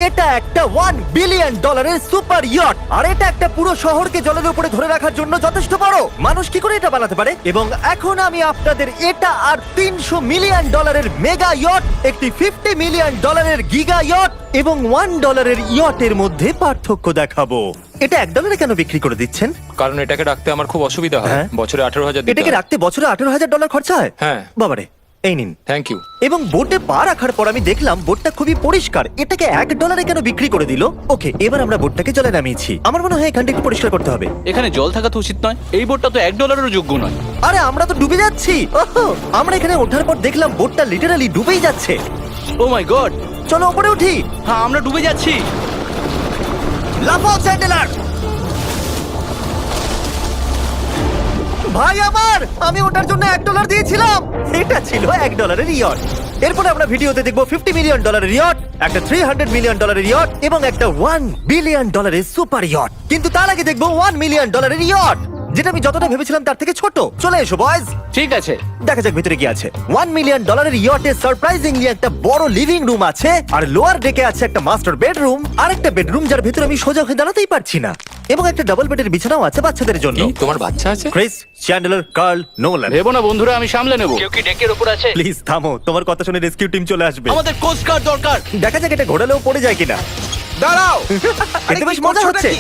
এটা একটা $1 billion super yacht, আর এটা একটা পুরো শহরকে জলের উপরে ধরে রাখার জন্য যথেষ্ট বড়। মানুষ কি করে এটা বানাতে পারে? এবং এখন আমি আপনাদের এটা আর $300 মিলিয়ন মেগা ইয়ট, একটি $50 মিলিয়ন গিগা ইয়ট এবং $1 ইয়টের মধ্যে পার্থক্য দেখাবো। এটা $1 কেন বিক্রি করে দিচ্ছেন? কারণ এটাকে রাখতে আমার খুব অসুবিধা হয়। হ্যাঁ। বছরে 18,000 দিতে এটাকে হয়। রাখতে বছরে $18,000 খরচা হয়? হ্যাঁ। বাবারে, এই নিন। Thank you. এবং বোটে পা রাখার পর আমি দেখলাম বোটটা খুবই পরিষ্কার। এটাকে $1 কেন বিক্রি করে দিল? ওকে, এবার আমরা বোটটাকে জলে নামিয়েছি। আমার মনে হয় এখানটা একটু পরিষ্কার করতে হবে। এখানে জল থাকা তো উচিত নয়। এই বোটটা তো $1 যোগ্য নয়। আরে আমরা তো ডুবে যাচ্ছি। ওহো, আমরা এখানে ওঠার পর দেখলাম বোটটা লিটারালি ডুবেই যাচ্ছে। ও মাই গড, চলো উপরে উঠি। হ্যাঁ আমরা ডুবে যাচ্ছি। লাফাও চ্যান্ডেলার। ভাই আমার, আমি ওটার জন্য $1 দিয়েছিলাম। এটা ছিল $1 ইয়ট। এরপরে আমরা ভিডিওতে দেখবো $50 মিলিয়ন ইয়ট, একটা $300 মিলিয়ন ইয়ট এবং একটা $1 বিলিয়ন সুপার ইয়ট। কিন্তু তার আগে দেখবো $1 মিলিয়ন ইয়ট, যেটা আমি যতটা ভেবেছিলাম তার থেকে ছোট। চলে এসো বয়স, ঠিক আছে, দেখা যাক ভিতরে কি আছে। $1 মিলিয়ন ইয়টে সারপ্রাইজিংলি একটা বড় লিভিং রুম আছে, আর লোয়ার ডেকে আছে একটা মাস্টার বেডরুম, আর একটা বেডরুম যার ভিতরে আমি সোজা হয়ে দাঁড়াতেই পারছি না, এবং একটা ডাবল বেডের বিছানাও আছে বাচ্চাদের জন্য। কি তোমার বাচ্চা আছে? ক্রিস, চ্যান্ডেলার, কার্ল, নোলান, ভেবো না বন্ধুরা, আমি সামলে নেব। কেউ কি ডেকের উপর আছে? প্লিজ থামো, তোমার কথা শুনে রেস্কিউ টিম চলে আসবে। আমাদের কোস্ট গার্ড দরকার। দেখা যাক এটা ঘোরালেও পড়ে যায় কিনা। দাঁড়াও। এতে বেশ মজা হচ্ছে।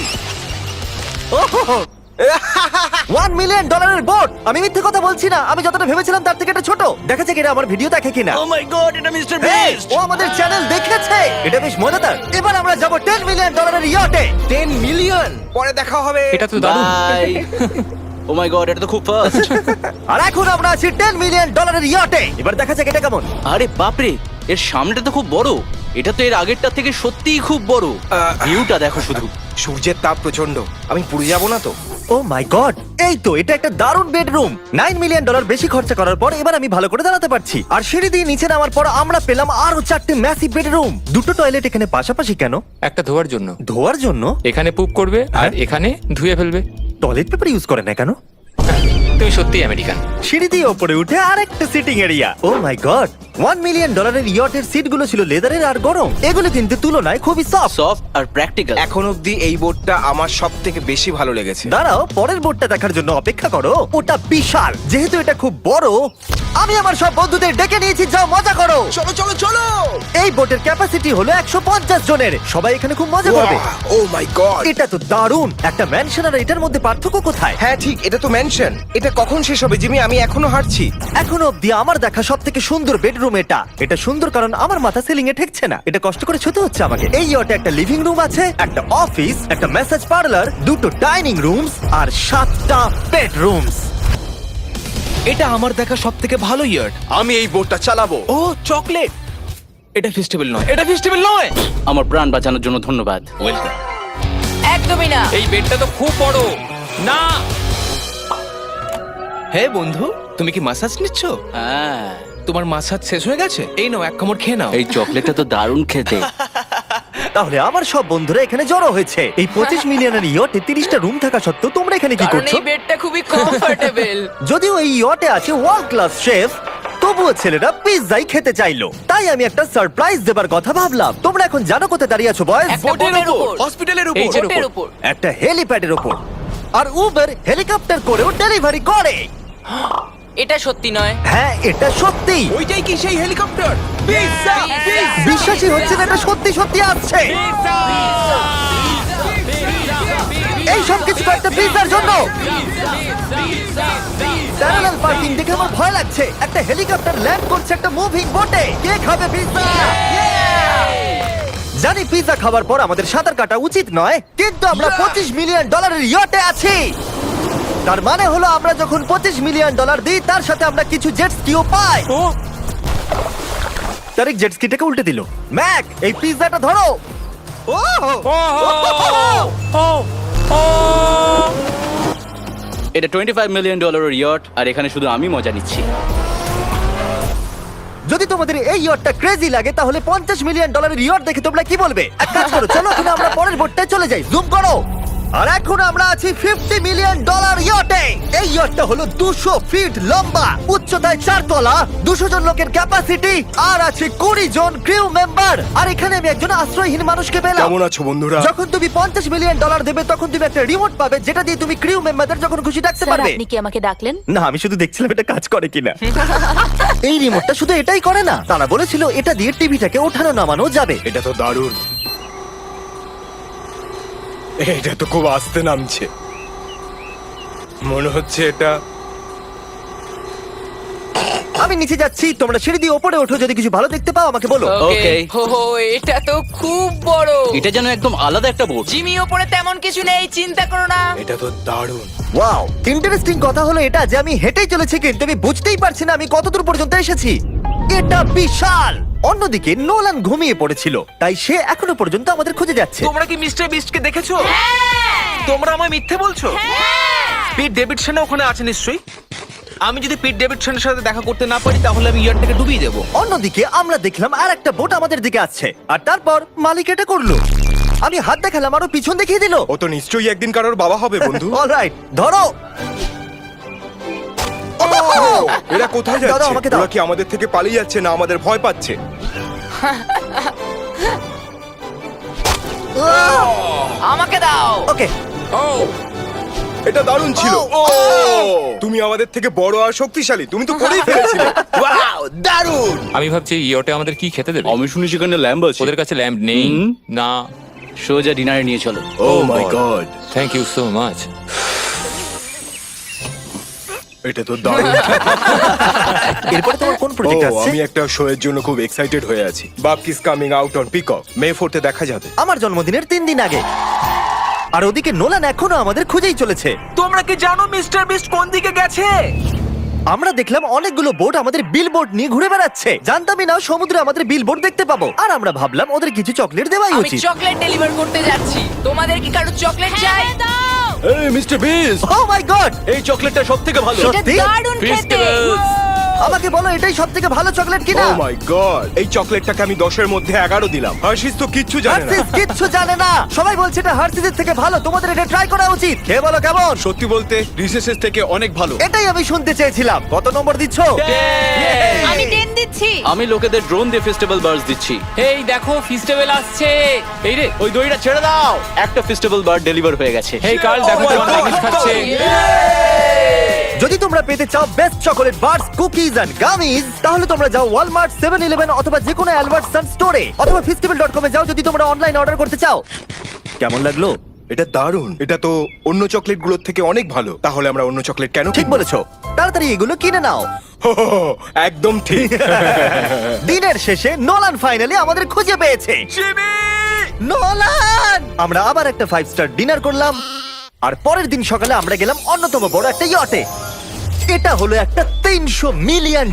$1 মিলিয়ন বোট। আমি মিথ্যে কথা বলছি না, আমি যতটা ভেবেছিলাম তার থেকে এটা ছোট। দেখা যাক এটা আমার ভিডিও দেখে কিনা। ও মাই গড, এটা মিস্টার Hey, বিস্ট। ও আমাদের চ্যানেল দেখেছে। এটা বেশ মজাদার। এবার আমরা যাব $10 মিলিয়ন ইয়টে। 10 মিলিয়ন পরে দেখা হবে। এটা তো দারুণ। বাই। ও মাই গড, এটা তো খুব ফাস্ট। আর এখন আমরা আছি $10 মিলিয়ন ইয়টে। এবার দেখা যাক এটা কেমন। আরে বাপরে, এর সামনেটা তো খুব বড়। এটা তো এর আগেরটা থেকে সত্যিই খুব বড়। ভিউটা দেখো শুধু। সূর্যের তাপ প্রচন্ড, আমি পুড়ে যাব না তো? ও মাই গড, এই তো এটা একটা দারুণ বেডরুম। $9 মিলিয়ন বেশি খরচা করার পর এবার আমি ভালো করে দাঁড়াতে পারছি। আর সিঁড়ি দিয়ে নিচে নামার পর আমরা পেলাম আরো 4টে ম্যাসিভ বেডরুম। দুটো টয়লেট এখানে পাশাপাশি কেন? একটা ধোয়ার জন্য। ধোয়ার জন্য? এখানে পুপ করবে আর হ্যাঁ। এখানে ধুয়ে ফেলবে। টয়লেট পেপার ইউজ করে না কেন? তুমি সত্যি আমেরিকান। সিঁড়ি দিয়ে ওপরে উঠে আরেকটা sitting area. O my god, $1 million ইয়টের সিটগুলো ছিল লেদারের আর গরম। এগুলো কিন্তু তুলনায় খুবই সফট। সফট আর প্র্যাকটিক্যাল। এখন অবধি এই বোটটা আমার সব থেকে বেশি ভালো লেগেছে। দাঁড়াও, পরের বোর্ডটা দেখার জন্য অপেক্ষা করো। ওটা বিশাল। যেহেতু এটা খুব বড়, আমি আমার সব বন্ধুদের ডেকে নিয়েছি, যাও মজা করো। চলো চলো চলো। এই বোটের ক্যাপাসিটি হলো 150 জনের। সবাই এখানে খুব মজা করবে। ও মাই গড। এটা তো দারুণ। একটা ম্যানশন আর এটার মধ্যে পার্থক্য কোথায়? হ্যাঁ ঠিক, এটা তো মেনশন। এটা কখন শেষ হবে জিমি? আমি এখনো হাঁটছি। এখনো অব্দি আমার দেখা সব থেকে সুন্দর বেডরুম এটা। এটা সুন্দর কারণ আমার মাথা সিলিং এ ঠেকছে না। এটা কষ্ট করে ছুতে হচ্ছে আমাকে। এই ইয়টে একটা লিভিং রুম আছে, একটা অফিস, একটা ম্যাসাজ পার্লার, দুটো ডাইনিং রুমস আর 7টা বেডরুমস। এটা আমার দেখা সব থেকে ভালো ইয়ার্ড। আমি এই বোটটা চালাবো। ও চকলেট। এটা ফেস্টিভ্যাল নয়, এটা ফেস্টিভ্যাল নয়। আমার প্রাণ বাঁচানোর জন্য ধন্যবাদ। ওয়েলকাম। একদমই না। এই বেডটা তো খুব বড়। না, হে বন্ধু, তুমি কি মাসাজ নিচ্ছ? হ্যাঁ, তোমার মাসাজ শেষ হয়ে গেছে? এই নাও, এক কামড় খেয়ে নাও। এই চকলেটটা তো দারুণ খেতে। তাহলে আমার সব বন্ধুরা এখানে জড়ো হয়েছে। এই 25 মিলিয়নের ইয়টে 30টা রুম থাকা সত্ত্বেও তোমরা এখানে কি কারণ করছো? এই বেডটা খুবই কমফোর্টেবল। যদিও এই ইয়টে আছে ওয়ার্ল্ড ক্লাস শেফ, তবুও ছেলেরা পিৎজাই খেতে চাইলো। তাই আমি একটা সারপ্রাইজ দেবার কথা ভাবলাম। তোমরা এখন জানো কোথায় দাঁড়িয়ে আছো বয়স? একটা বোটের উপর। হসপিটালের এই উপর। যে বোটের উপর। একটা হেলিপ্যাডের ওপর। আর উবার হেলিকপ্টার করেও ডেলিভারি করে। এটা সত্যি নয়। হ্যাঁ, এটা সত্যি। ওইটাই কি সেই হেলিকপ্টার? পিৎজা! বিশ্বাসই হচ্ছে না এটা সত্যি সত্যি আসছে। এই সব কিছু একটা পিৎজার জন্য। প্যারালাল পার্কিং দেখে আমার ভয় লাগছে। একটা হেলিকপ্টার ল্যান্ড করছে একটা মুভিং বোটে। কে খাবে পিৎজা? জানি পিৎজা খাবার পর আমাদের সাঁতার কাটা উচিত নয়, কিন্তু আমরা $25 মিলিয়ন ইয়টে আছি। তার মানে হলো আমরা যখন $25 মিলিয়ন দিই, তার সাথে আমরা কিছু জেট স্কিও পাই। তারিক জেট স্কিটাকে উল্টে দিল। ম্যাক, এই পিৎজাটা ধরো। এটা $25 মিলিয়ন ইয়ট, আর এখানে শুধু আমি মজা নিচ্ছি। যদি তোমাদের এই ইয়টটা ক্রেজি লাগে, তাহলে $50 মিলিয়ন ইয়ট দেখে তোমরা কি বলবে? এক কাজ করো, চলো এখন আমরা পরের বোটটায় চলে যাই। জুম করো। আর এখন আমরা আছি $50 মিলিয়ন ইয়টে। এই ইয়টটা হলো 200 ফিট লম্বা, উচ্চতায় 4 তলা, 200 জন লোকের ক্যাপাসিটি, আর আছে 20 জন ক্রিউ মেম্বার। আর এখানে আমি একজন আশ্রয়হীন মানুষকে পেলাম। কেমন আছো বন্ধুরা? যখন তুমি $50 মিলিয়ন দেবে তখন তুমি একটা রিমোট পাবে, যেটা দিয়ে তুমি ক্রিউ মেম্বারদের যখন খুশি ডাকতে স্যার পারবে। আপনি কি আমাকে ডাকলেন? না, আমি শুধু দেখছিলাম এটা কাজ করে কিনা। এই রিমোটটা শুধু এটাই করে না, তারা বলেছিল এটা দিয়ে টিভিটাকে ওঠানো নামানো যাবে। এটা তো দারুণ। এটা তো খুব আস্তে নামছে, মনে হচ্ছে এটা। আমি নিচে যাচ্ছি, তোমরা সিঁড়ি দিয়ে ওপরে ওঠো, যদি কিছু ভালো দেখতে পাও আমাকে বলো। ওকে। ও এটা তো খুব বড়। এটা যেন একদম আলাদা একটা বোট। জিমি ওপরে তেমন কিছু নেই, চিন্তা করো না। এটা তো দারুণ। ওয়াও, ইন্টারেস্টিং কথা হলো এটা যে আমি হেঁটেই চলেছি, কিন্তু আমি বুঝতেই পারছি না আমি কতদূর পর্যন্ত এসেছি। এটা বিশাল। অন্যদিকে নোলান ঘুমিয়ে পড়েছিল, তাই সে এখনো পর্যন্ত আমাদের খুঁজে যাচ্ছে। তোমরা কি মিস্টার বিস্টকে দেখেছো? তোমরা আমায় মিথ্যে বলছো? পিট ডেভিডসন ওখানে আছে নিশ্চয়ই। আমি যদি পিট ডেভিডসনের সাথে দেখা করতে না পারি তাহলে আমি ইয়ারটাকে ডুবিয়ে দেবো। অন্যদিকে আমরা দেখলাম আর একটা বোট আমাদের দিকে আসছে, আর তারপর মালিক এটা করলো। আমি হাত দেখালাম, আরো পিছন দেখিয়ে দিল। ও তো নিশ্চয়ই একদিন কারোর বাবা হবে বন্ধু। অলরাইট, ধরো। এরা কোথায় দাদা, যাচ্ছে? আমাকে দাও। ওরা কি আমাদের থেকে পালিয়ে যাচ্ছে না আমাদের ভয় পাচ্ছে? আমাকে দাও। ওকে, ও এটা দারুণ ছিল। ও, ও। তুমি আমাদের থেকে বড় আর শক্তিশালী, তুমি তো করেই ফেলেছিলে। ওয়াও, দারুণ। আমি ভাবছি ইয়োটে আমাদের কি খেতে দেবে। আমি শুনি সেখানে ল্যাম্ব আছে। ওদের কাছে ল্যাম্প নেই। হুম। না। সোজা ডিনারে নিয়ে চলো। Oh my god, thank you so much. এটা তো দারুণ। এরপরে তোমার কোন ও, প্রজেক্ট আছে? আমি একটা শো এর জন্য খুব এক্সাইটেড হয়ে আছি। Bupkis coming out on Peacock, May 4 তে দেখা যাবে। আমার জন্মদিনের 3 দিন আগে। আর ওদিকে নোলান এখনো আমাদের খুঁজেই চলেছে। তোমরা কি জানো মিস্টার বিস্ট কোন দিকে গেছে? আমরা দেখলাম অনেকগুলো বোট আমাদের বিলবোর্ড নিয়ে ঘুরে বেড়াচ্ছে। জানতামই না সমুদ্রে আমাদের বিলবোর্ড দেখতে পাবো। আর আমরা ভাবলাম ওদের কিছু চকলেট দেওয়াই আমি উচিত। চকলেট ডেলিভার করতে যাচ্ছি। তোমাদের কি কারো চকলেট চাই? এই মিস্টার বিস, ও মাই গড, এই চকলেটটা সবথেকে ভালো। এটা সত্যি? দারুণ খেতে। ফেস্টিভ্যালস। আমাকে বলো এটাই সবথেকে ভালো চকলেট কিনা? ও মাই গড, এই চকলেটটাকে আমি 10 এর মধ্যে 11 দিলাম। হার্শিস তো কিচ্ছু জানে না। হার্সিস কিচ্ছু জানে না। সবাই বলছে এটা হার্সিসের থেকে ভালো, তোমাদের এটা ট্রাই করা উচিত। খেয়ে বলো কেমন। সত্যি বলতে রিসেসেস থেকে অনেক ভালো। এটাই আমি শুনতে চেয়েছিলাম। কত নম্বর দিচ্ছ? আমি 10 দিচ্ছি। আমি লোকেদের ড্রোন দিয়ে ফেস্টিভ্যাল বার্স দিচ্ছি। এই দেখো ফেস্টিভ্যাল আসছে। এই রে। ওই দড়িটা ছেড়ে দাও। একটা ফেস্টিভ্যাল বার্ড ডেলিভার হয়ে গেছে। হেই কার্ল, দেখো Oh my জন God, ম্যাগিস খাচ্ছে। যদি তোমরা পেতে চাও best chocolate bars, cookies and gummies, তাহলে তোমরা যাও ওয়ালমার্ট, 7-Eleven অথবা যে কোনো অ্যালবার্টসন স্টোরে, অথবা festival.com এ যাও যদি তোমরা অনলাইন অর্ডার করতে চাও। কেমন লাগলো? এটা দারুণ। এটা তো অন্য চকলেটগুলোর থেকে অনেক ভালো। তাহলে আমরা অন্য চকলেট কেন ঠিক কিনবো? বলেছো, তাড়াতাড়ি এগুলো কিনে নাও। হো, হো, হো, একদম ঠিক। দিনের শেষে নোলান ফাইনালি আমাদের খুঁজে পেয়েছে। নোলান! আমরা আবার একটা 5 স্টার ডিনার করলাম, আর পরের দিন সকালে আমরা গেলাম অন্যতম বড় একটা ইয়টে। এটা হলো একটা $300 মিলিয়ন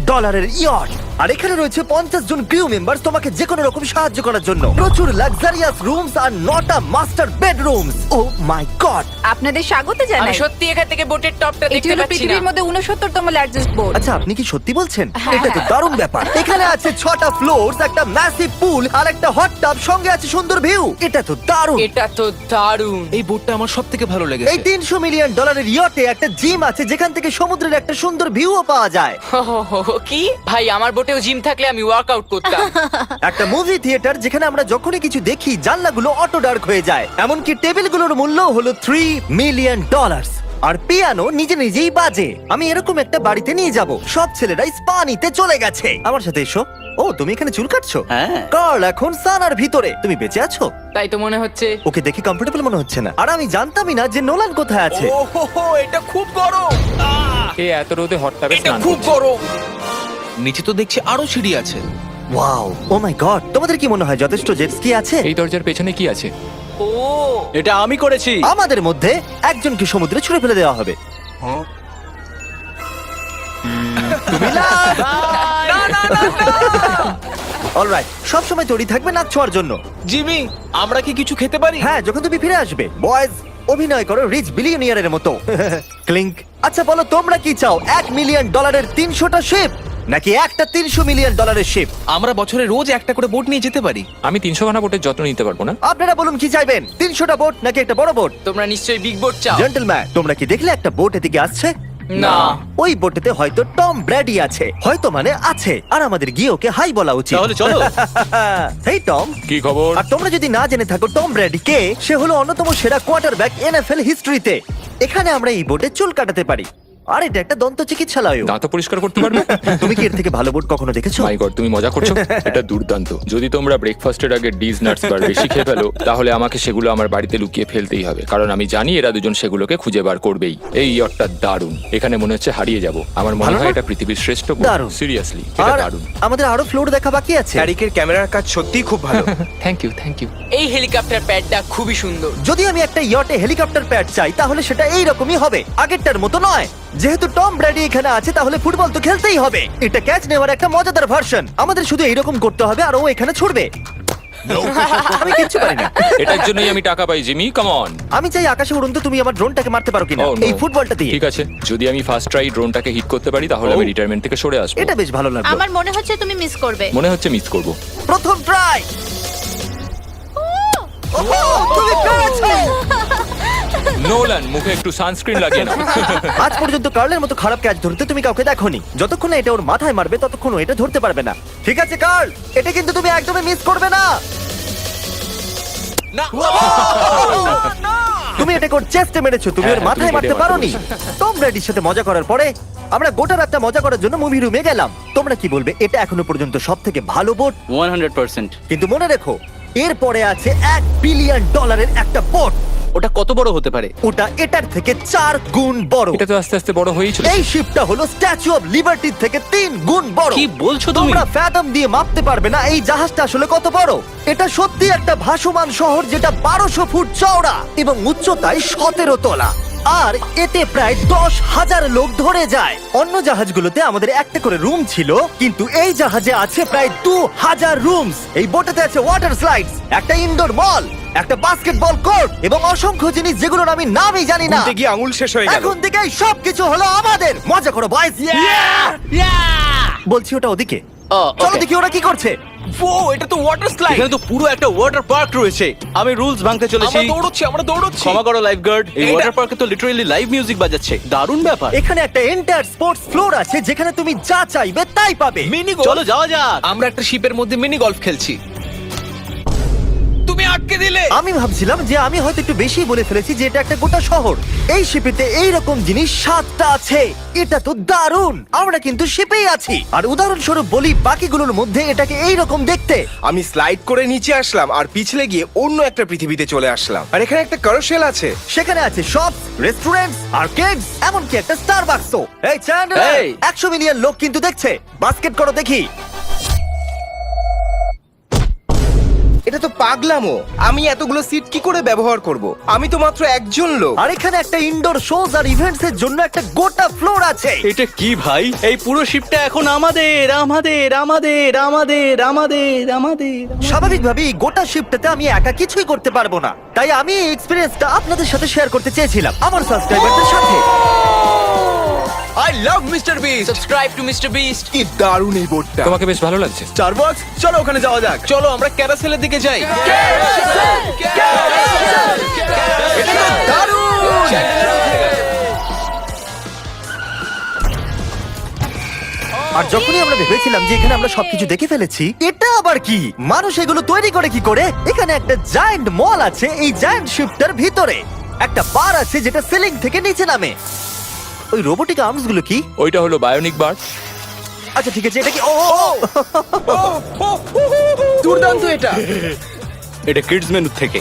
ইয়ট, আর এখানে রয়েছে 50 জন ক্রিউ মেম্বার তোমাকে যে কোনো রকম সাহায্য করার জন্য। প্রচুর luxurious rooms R 9টা master bedrooms. O my god! আপনাদের স্বাগত আমি জানাই। সত্যি এখান থেকে বোটের টপটা এটি দেখতে হলো পাচ্ছি না। পৃথিবীর মধ্যে 69তম লার্জেস্ট বোট। আচ্ছা, আপনি কি সত্যি বলছেন? হ্যাঁ। এটা তো দারুণ ব্যাপার। এখানে আছে 6টা ফ্লোরস, একটা ম্যাসিভ পুল আর একটা হট টাব, সঙ্গে আছে সুন্দর ভিউ। এটা তো দারুণ। এটা তো দারুণ। এই বোটটা আমার সবথেকে ভালো এই লেগেছে। $300 মিলিয়ন ইয়টে একটা জিম আছে, যেখান থেকে সমুদ্রের একটা সুন্দর ভিউও পাওয়া যায়। কি ভাই, আমার বোটেও জিম থাকলে আমি ওয়ার্কআউট করতাম। একটা মুভি থিয়েটার, যেখানে আমরা যখনই কিছু দেখি জানলাগুলো অটো ডার্ক হয়ে যায়। এমনকি টেবিলগুলোর মূল্য হলো $3 মিলিয়ন। আর পিয়ানো নিজে নিজেই বাজে। আমি এরকম একটা বাড়িতে নিয়ে যাব। সব ছেলেরাই স্পা নিতে চলে গেছে। আমার সাথে এসো। ও, তুমি এখানে চুল কাটছো? হ্যাঁ। কার্ল এখন সানার ভিতরে। তুমি বেঁচে আছো? তাই তো মনে হচ্ছে। ওকে দেখে কমফোর্টেবল মনে হচ্ছে না। আর আমি জানতামই না যে নোলান কোথায় আছে। ও হো হো, এটা খুব গরম। এই এত রোদে হট টাবে এটা স্নান খুব করছে। গরম। নিচে তো দেখছি আরো সিঁড়ি আছে। Wow, O my god! তোমাদের কি মনে হয় যথেষ্ট জেট স্কি আছে? এই দরজার পেছনে কি আছে? ও এটা আমি করেছি। আমাদের মধ্যে একজনকে সমুদ্রে ছুঁড়ে ফেলে দেওয়া হবে। তুমি লাভ। অলরাইট, সব সময় তৈরি থাকবে নাচ ছোঁয়ার জন্য। জিমি, আমরা কি কিছু খেতে পারি? হ্যাঁ, যখন তুমি ফিরে আসবে। বয়েজ, অভিনয় করো রিচ বিলিয়নিয়ারের মতো। ক্লিংক। আচ্ছা বলো, তোমরা কি চাও? $1 মিলিয়ন 300টা শিপ, নাকি একটা $300 মিলিয়ন শিপ? আমরা বছরে রোজ একটা করে বোট নিয়ে যেতে পারি। আমি 300 খানা বোটের যত্ন নিতে পারবো না। আপনারা বলুন কি চাইবেন, 300টা বোট নাকি একটা বড় বোট? তোমরা নিশ্চয়ই বিগ বোট চাও। জেন্টলম্যান, তোমরা কি দেখলে একটা বোট এদিকে আসছে? না। ওই বোটেতে হয়তো টম ব্র্যাডি আছে, হয়তো মানে আছে, আর আমাদের গিয়ে ওকে হাই বলা উচিত। তাহলে চলো। হেই টম। কি খবর? আর তোমরা যদি না জেনে থাকো টম ব্র্যাডি কে, সে হলো অন্যতম সেরা কোয়ার্টারব্যাক NFL হিস্ট্রিতে। এখানে আমরা এই বোটে চুল কাটাতে পারি, আর এটা একটা দন্ত চিকিৎসালয়। দাঁত পরিষ্কার করতে পারবে? তুমি কি এর থেকে ভালো বোট কখনো দেখেছো? মাই গড, তুমি মজা করছো? এটা দুর্দান্ত। যদি তোমরা ব্রেকফাস্টের আগে ডিজ নাটস বার বেশি খেয়ে ফেলো, তাহলে আমাকে সেগুলো আমার বাড়িতে লুকিয়ে ফেলতেই হবে, কারণ আমি জানি এরা দুজন সেগুলোকে খুঁজে বার করবেই। এই ইয়টটা দারুণ, এখানে মনে হচ্ছে হারিয়ে যাব। আমার মনে ভালো হয় না? এটা পৃথিবীর শ্রেষ্ঠ দারুণ। সিরিয়াসলি, এটা আর দারুণ। আমাদের আরো ফ্লোর দেখা বাকি আছে। হ্যারিকের ক্যামেরার কাজ সত্যিই খুব ভালো। Thank you, thank you. এই হেলিকপ্টার প্যাডটা খুবই সুন্দর। যদি আমি একটা ইয়টে হেলিকপ্টার প্যাড চাই, তাহলে সেটা এইরকমই হবে, আগেরটার মতো নয়। যেহেতু টম ব্র্যাডি এখানে আছে, তাহলে ফুটবল তো খেলতেই হবে। এটা ক্যাচ নেওয়ার একটা মজাদার ভার্সন। আমাদের শুধু এইরকম করতে হবে, আর ও এখানে ছুটবে। আমি কিচ্ছু পারি না। এটার জন্যই আমি টাকা পাই, জিমি, কাম অন। আমি চাই আকাশে উড়ুন, তো তুমি আমার ড্রোনটাকে মারতে পারো কিনা Oh, no. এই ফুটবলটা দিয়ে। ঠিক আছে, যদি আমি ফার্স্ট ট্রাই ড্রোনটাকে হিট করতে পারি, তাহলে আমি রিটায়ারমেন্ট থেকে সরে আসবো। এটা বেশ ভালো লাগলো। আমার মনে হচ্ছে তুমি মিস করবে। মনে হচ্ছে মিস করব। প্রথম ট্রাই। তুমি পেরেছো। নোলান, মুখে একটু সানস্ক্রিন লাগিয়ে নাও। আজ পর্যন্ত কার্লের মতো খারাপ ক্যাচ ধরতে তুমি কাউকে দেখোনি। যতক্ষণ না এটা ওর মাথায় মারবে, ততক্ষণ ও এটা ধরতে পারবে না। ঠিক আছে কার্ল, এটা কিন্তু তুমি একদমই মিস করবে না। তুমি এটা ওর চেস্টে মেরেছো, তুমি ওর হ্যাঁ, মাথায় তুমি মারতে কেটে পারোনি। টম ব্র্যাডির সাথে মজা করার পরে আমরা গোটা রাতটা মজা করার জন্য মুভি রুমে গেলাম। তোমরা কি বলবে, এটা এখনো পর্যন্ত সব থেকে ভালো বোট? 100%। কিন্তু মনে রেখো, এরপরে আছে $1 বিলিয়ন একটা বোট। ওটা কত বড় হতে পারে? ওটা এটার থেকে 4 গুণ বড়। এটা তো আস্তে আস্তে বড় হয়েই চলেছে। এই শিপটা হলো স্ট্যাচু অফ লিবার্টির থেকে 3 গুণ বড়। কি বলছো তুমি? তোমরা ফ্যাথম দিয়ে মাপতে পারবে না এই জাহাজটা আসলে কত বড়। এটা সত্যি একটা ভাসমান শহর, যেটা 1200 ফুট চওড়া এবং উচ্চতায় 17 তলা। আর এতে প্রায় 10,000 লোক ধরে যায়। অন্য জাহাজগুলোতে আমাদের একটা করে রুম ছিল, কিন্তু এই জাহাজে আছে প্রায় 2000 রুমস। এই বোটেতে আছে ওয়াটার স্লাইডস, একটা ইনডোর মল, একটা বাস্কেটবল কোর্ট এবং অসংখ্য জিনিস যেগুলোর আমি নামই জানি না। ঘুরতে গিয়ে আঙুল শেষ হয়ে গেল। এখন থেকে সবকিছু হলো আমাদের। মজা করো বয়স। বলছি ওটা ওদিকে। চলো দেখি ওরা কি করছে। ও, এটা তো ওয়াটার স্লাইড। এখানে তো পুরো একটা ওয়াটার পার্ক রয়েছে। আমি রুলস ভাঙতে চলেছি। আমরা দৌড়চ্ছি। ক্ষমা করো লাইফগার্ড। এই এটা- ওয়াটার পার্কে তো লিটারালি লাইভ মিউজিক বাজাচ্ছে। দারুণ ব্যাপার। এখানে একটা এন্টায়ার স্পোর্টস ফ্লোর আছে, যেখানে তুমি যা চাইবে তাই পাবে। মিনি চলো যাওয়া যাক। আমরা একটা শিপের মধ্যে মিনি গলফ খেলছি। তুমি আটকে দিলে। আমি ভাবছিলাম যে আমি হয়তো একটু বেশি বলে ফেলেছি, যে এটা একটা গোটা শহর। এই শিপেতে এইরকম জিনিস 7টা আছে। এটা তো দারুণ। আমরা কিন্তু শিপেই আছি। আর উদাহরণস্বরূপ বলি, বাকিগুলোর মধ্যে এটাকে এইরকম দেখতে। আমি স্লাইড করে নিচে আসলাম আর পিছলে গিয়ে অন্য একটা পৃথিবীতে চলে আসলাম। আর এখানে একটা ক্যারোসেল আছে। সেখানে আছে শপস, রেস্টুরেন্টস, আর্কেডস, এমনকি একটা স্টারবাকসও। এই চ্যান্ডলার, এই। 100 মিলিয়ন লোক কিন্তু দেখছে। বাস্কেট করো দেখি। এটা তো পাগলামো। আমি এতগুলো সিট কি করে ব্যবহার করব? আমি তো মাত্র একজন লোক। আর এখানে একটা ইনডোর শোজ আর ইভেন্টস এর জন্য একটা গোটা ফ্লোর আছে। এটা কি ভাই? এই পুরো শিপটা এখন আমাদের আমাদের আমাদের আমাদের আমাদের আমাদের। স্বাভাবিকভাবেই গোটা শিফটটাতে আমি একা কিছুই করতে পারবো না, তাই আমি এই এক্সপেরিয়েন্সটা আপনাদের সাথে শেয়ার করতে চেয়েছিলাম, আমার সাবস্ক্রাইবারদের সাথে। I love mister beast. Subscribe to mister beast. কি দারুণ এই বোটটা। তোমাকে বেশ ভালো লাগছে। স্টারবাকস, চলো ওখানে যাওয়া যাক। চলো আমরা ক্যারাসেলের দিকে যাই। আর যখনই আমরা ভেবেছিলাম যে এখানে আমরা সবকিছু দেখে ফেলেছি, এটা আবার কি? মানুষ এগুলো তৈরি করে কি করে? এখানে একটা জায়ান্ট মল আছে এই জায়ান্ট শিফটার ভিতরে। একটা বার আছে যেটা সিলিং থেকে নিচে নামে। ওই রোবোটিক আর্মস গুলো কি? ওইটা হলো বায়োনিক বার। আচ্ছা ঠিক আছে, এটা কি? ও দুর্দান্ত এটা। এটা কিডস মেনু থেকে।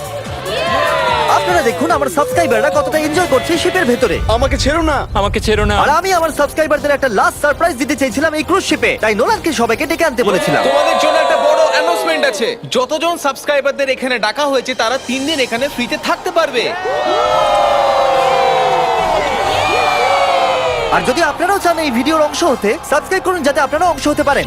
আপনারা দেখুন আমার সাবস্ক্রাইবাররা কতটা এনজয় করছে শিপের ভেতরে। আমাকে ছেড়ো না। আমাকে ছেড়ো না। আর আমি আমার সাবস্ক্রাইবারদের একটা লাস্ট সারপ্রাইজ দিতে চাইছিলাম এই ক্রুজ শিপে, তাই নোলানকে সবাইকে ডেকে আনতে বলেছিলাম। তোমাদের জন্য একটা বড় অ্যানাউন্সমেন্ট আছে। যতজন সাবস্ক্রাইবারদের এখানে ডাকা হয়েছে, তারা 3 দিন এখানে ফ্রিতে থাকতে পারবে। আর যদি আপনারাও চান এই ভিডিওর অংশ হতে, সাবস্ক্রাইব করুন যাতে আপনারাও অংশ হতে পারেন।